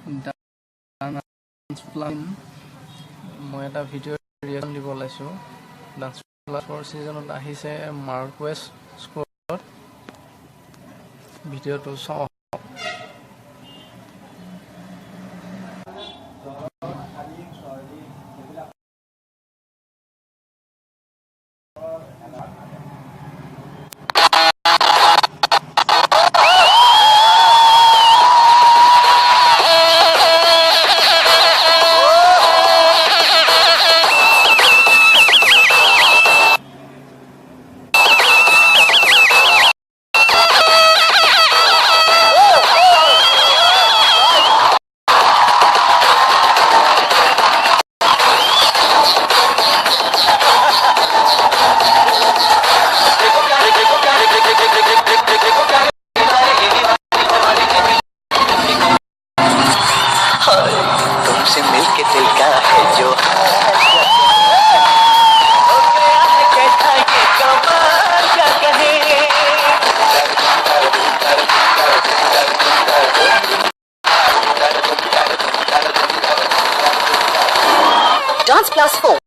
Dance plan মই এটা ভিডিঅ' ৰিয়েকশ্যন দিব ওলাইছোঁ। ডান্স প্লাছ 4 ছিজনত আহিছে মাৰ্কুৱেছ স্কুলত। ভিডিঅ'টো চাওঁ। तुमसे मिलके दिल का है जो Dance Plus 4